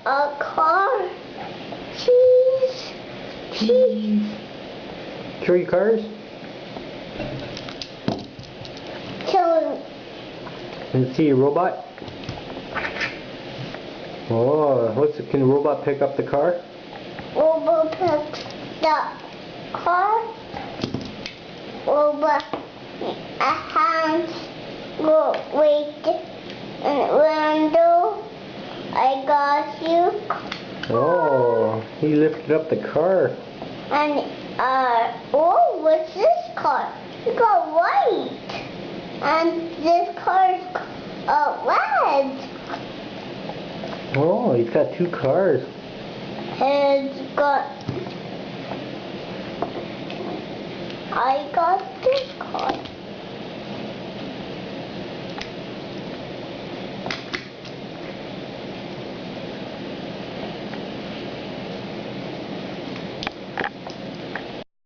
a car. Cheese. Cheese. Show your cars. So, And see your robot. Oh, can the robot pick up the car? Robot pick the car. Robot a hand go wait in window. I got you. Oh, he lifted up the car. And oh, what's this car? It got white. And this car is red. Oh, he's got two cars. It's got. I got this car.